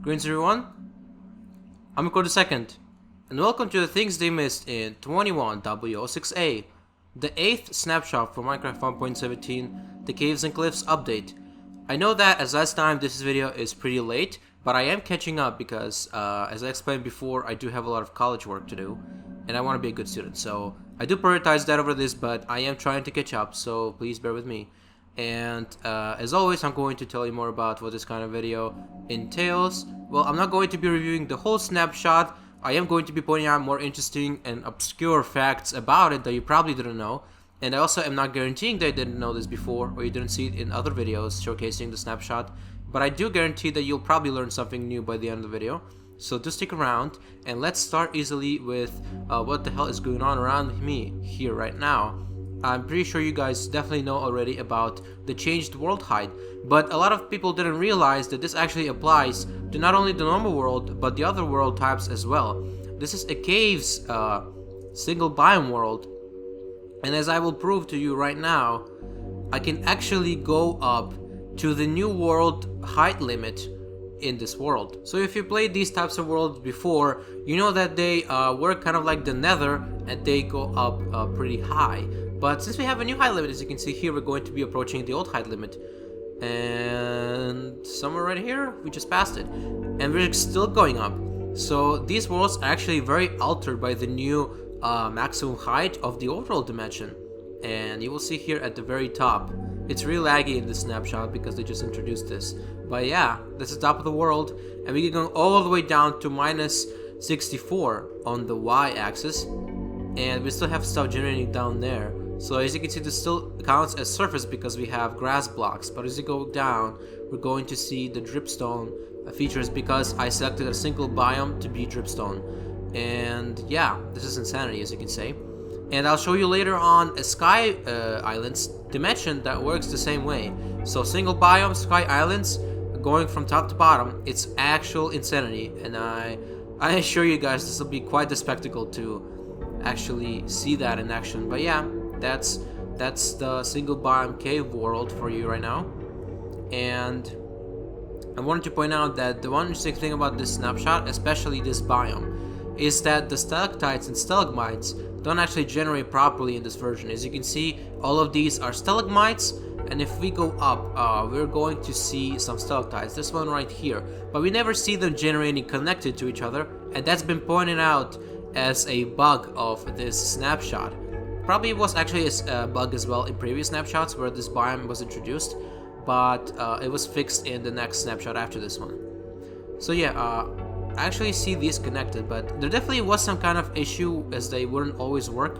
Greens everyone, I'm Record Second, and welcome to the things they missed in 21W06A, the 8th snapshot for Minecraft 1.17, the Caves and Cliffs update. I know that as last time this video is pretty late, but I am catching up because, as I explained before, I do have a lot of college work to do, and I want to be a good student, so I do prioritize that over this, but I am trying to catch up, so please bear with me. And as always, I'm going to tell you more about what this kind of video entails. Well, I'm not going to be reviewing the whole snapshot. I am going to be pointing out more interesting and obscure facts about it that you probably didn't know. And I also am not guaranteeing that you didn't know this before or you didn't see it in other videos showcasing the snapshot. But I do guarantee that you'll probably learn something new by the end of the video. So do stick around, and let's start easily with what the hell is going on around me here right now. I'm pretty sure you guys definitely know already about the changed world height, but a lot of people didn't realize that this actually applies to not only the normal world, but the other world types as well. This is a caves single biome world, and as I will prove to you right now, I can actually go up to the new world height limit in this world. So if you played these types of worlds before, you know that they work kind of like the nether, and they go up pretty high. But since we have a new height limit, as you can see here, we're going to be approaching the old height limit. And somewhere right here, we just passed it. And we're still going up. So these worlds are actually very altered by the new maximum height of the overall dimension. And you will see here at the very top. It's really laggy in this snapshot because they just introduced this. But yeah, this is the top of the world. And we can go all the way down to minus 64 on the y-axis. And we still have stuff generating down there. So as you can see, this still counts as surface because we have grass blocks. But as you go down, we're going to see the dripstone features because I selected a single biome to be dripstone. And yeah, this is insanity, as you can say. And I'll show you later on a sky islands dimension that works the same way. So single biome sky islands going from top to bottom, it's actual insanity. And I assure you guys this will be quite the spectacle to actually see that in action. But yeah, that's the single biome cave world for you right now. And I wanted to point out that the one interesting thing about this snapshot, especially this biome, is that the stalactites and stalagmites don't actually generate properly in this version. As you can see, all of these are stalagmites, and if we go up, we're going to see some stalactites. This one right here, but we never see them generating connected to each other, and that's been pointed out as a bug of this snapshot. Probably was actually a bug as well in previous snapshots where this biome was introduced, but it was fixed in the next snapshot after this one. So yeah, I actually see these connected, but there definitely was some kind of issue as they wouldn't always work.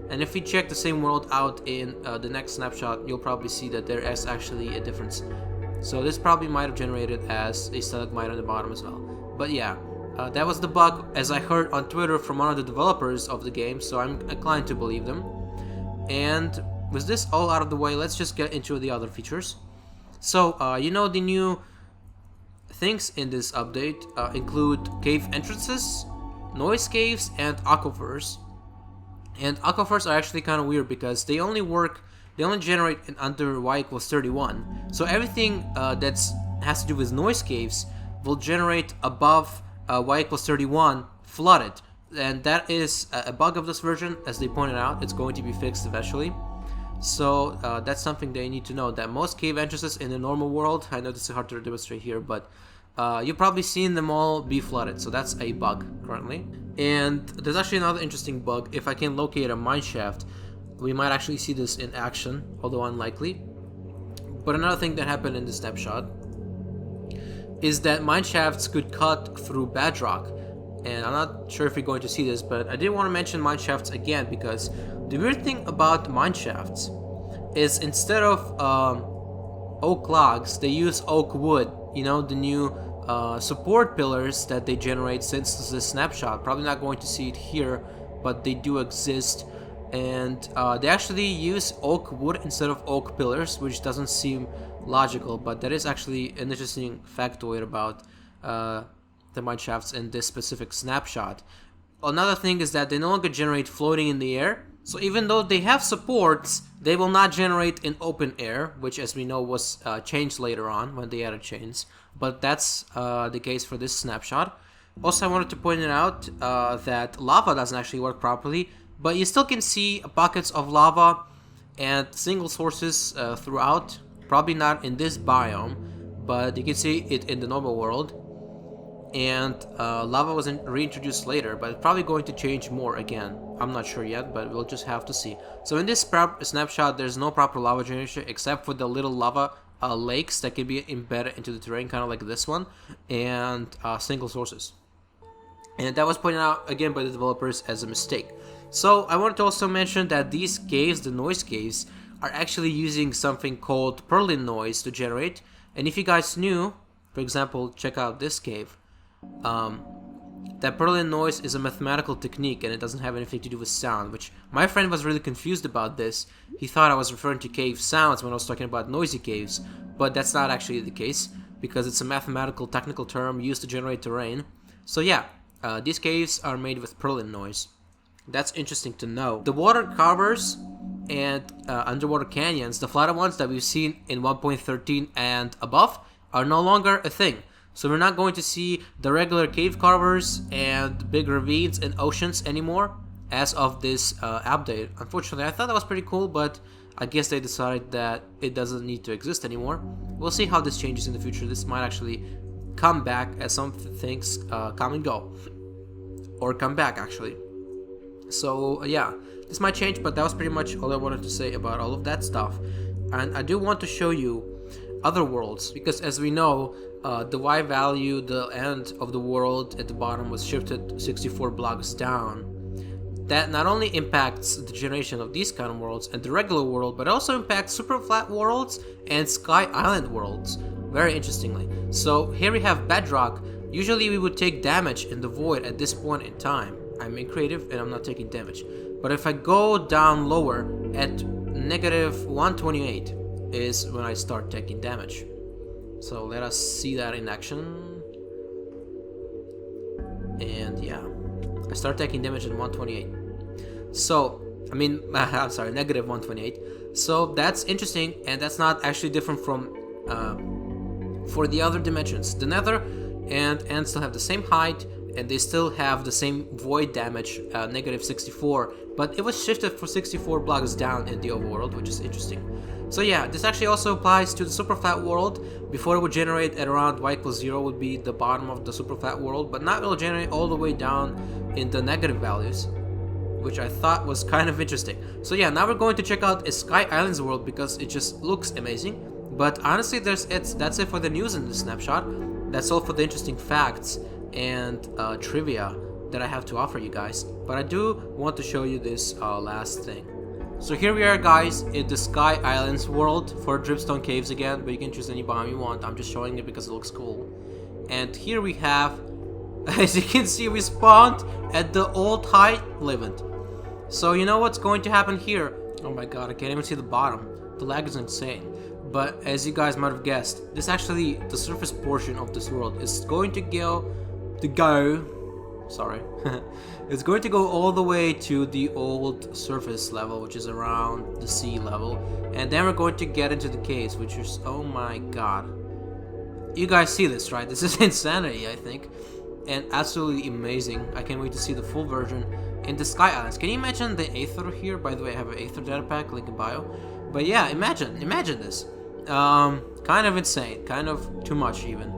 And if we check the same world out in the next snapshot, you'll probably see that there is actually a difference. So this probably might have generated as a stalagmite on the bottom as well. But yeah, that was the bug, as I heard on Twitter from one of the developers of the game, so I'm inclined to believe them. And with this all out of the way, let's just get into the other features. So, you know, the new things in this update include cave entrances, noise caves, and aquifers. And aquifers are actually kind of weird because they only generate in under y equals 31. So everything that has to do with noise caves will generate above y equals 31 flooded. And that is a bug of this version, as they pointed out. It's going to be fixed eventually. So that's something that you need to know, that most cave entrances in the normal world, I know this is hard to demonstrate here, but you've probably seen them all be flooded. So that's a bug currently. And there's actually another interesting bug. If I can locate a mineshaft, we might actually see this in action, although unlikely. But another thing that happened in the snapshot is that mineshafts could cut through bedrock. And I'm not sure if you're going to see this, but I did want to mention mineshafts again because the weird thing about mineshafts is instead of oak logs, they use oak wood. You know, the new support pillars that they generate since this snapshot. Probably not going to see it here, but they do exist. And they actually use oak wood instead of oak pillars, which doesn't seem logical, but that is actually an interesting factoid about the mineshafts in this specific snapshot. Another thing is that they no longer generate floating in the air, So even though they have supports, they will not generate in open air, which as we know was changed later on when they added chains. But that's the case for this snapshot. Also, I wanted to point it out that lava doesn't actually work properly, but you still can see pockets of lava and single sources throughout. Probably not in this biome, but you can see it in the normal world. And lava was reintroduced later, but it's probably going to change more again. I'm not sure yet, but we'll just have to see. So in this snapshot, there's no proper lava generation except for the little lava lakes that can be embedded into the terrain, kind of like this one, and single sources. And that was pointed out again by the developers as a mistake. So I wanted to also mention that these caves, the noise caves, are actually using something called Perlin noise to generate. And if you guys knew, for example, check out this cave. That Perlin noise is a mathematical technique and it doesn't have anything to do with sound, which my friend was really confused about this. He thought I was referring to cave sounds when I was talking about noisy caves, but that's not actually the case because it's a mathematical technical term used to generate terrain. So yeah, these caves are made with Perlin noise. That's interesting to know. The water carvers and underwater canyons, the flatter ones that we've seen in 1.13 and above, are no longer a thing. So we're not going to see the regular cave carvers and big ravines and oceans anymore as of this update. Unfortunately, I thought that was pretty cool, but I guess they decided that it doesn't need to exist anymore. We'll see how this changes in the future. This might actually come back as some things come and go. Or come back, actually. So, yeah, this might change, but that was pretty much all I wanted to say about all of that stuff. And I do want to show you other worlds, because as we know, the Y value, the end of the world at the bottom, was shifted 64 blocks down. That not only impacts the generation of these kind of worlds and the regular world, but also impacts super flat worlds and sky island worlds, very interestingly. So here we have bedrock. Usually we would take damage in the void at this point in time. I'm in creative and I'm not taking damage. But if I go down lower at negative 128 is when I start taking damage. So let us see that in action. And yeah, I start taking damage at 128. So, I mean, I'm sorry, negative 128. So that's interesting, and that's not actually different from for the other dimensions. The Nether and End still have the same height, and they still have the same void damage, negative 64, but it was shifted for 64 blocks down in the overworld, which is interesting. So yeah, this actually also applies to the super flat world. Before it would generate at around y equals 0 would be the bottom of the super flat world, but now it will generate all the way down in the negative values, which I thought was kind of interesting. So yeah, now we're going to check out a Sky Islands world because it just looks amazing. But honestly, that's it for the news in this snapshot. That's all for the interesting facts and trivia that I have to offer you guys. But I do want to show you this last thing. So here we are, guys, in the Sky Islands world for Dripstone Caves again, but you can choose any biome you want. I'm just showing it because it looks cool. And here we have, as you can see, we spawned at the old height limit. So you know what's going to happen here? Oh my god, I can't even see the bottom. The lag is insane. But as you guys might have guessed, this actually, the surface portion of this world is going to go, sorry, it's going to go all the way to the old surface level, which is around the sea level, and then we're going to get into the caves, which is, oh my god, you guys see this, right? This is insanity, I think, and absolutely amazing. I can't wait to see the full version in the Sky Islands. Can you imagine the Aether here? By the way, I have an Aether data pack, link in bio. But yeah, imagine this. Kind of insane, kind of too much even.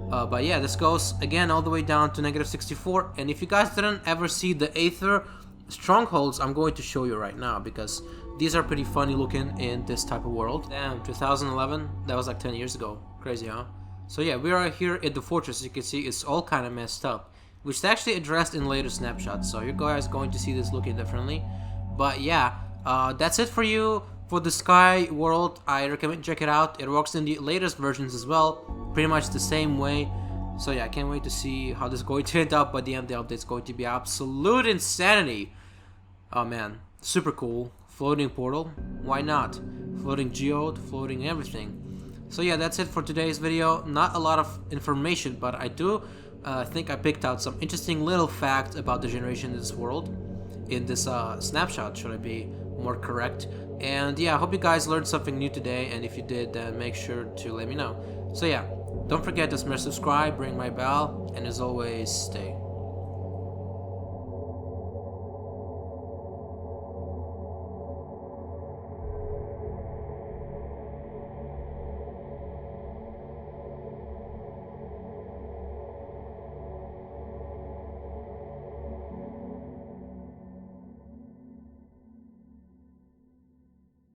But yeah, this goes again all the way down to negative 64. And if you guys didn't ever see the Aether strongholds, I'm going to show you right now because these are pretty funny looking in this type of world. Damn, 2011, that was like 10 years ago. Crazy, huh? So yeah, we are here at the fortress. As you can see, it's all kind of messed up, which is actually addressed in later snapshots. So you guys going to see this looking differently. But yeah, that's it for you. For the Sky world, I recommend check it out. It works in the latest versions as well, pretty much the same way. So yeah, I can't wait to see how this is going to end up. By the end of the update, it's going to be absolute insanity. Oh man, super cool. Floating portal, why not? Floating geode, floating everything. So yeah, that's it for today's video. Not a lot of information, but I do think I picked out some interesting little facts about the generation in this world. in this snapshot, should I be more correct. And yeah, I hope you guys learned something new today, and if you did, then make sure to let me know. So yeah, don't forget to smash subscribe, ring my bell, and as always, stay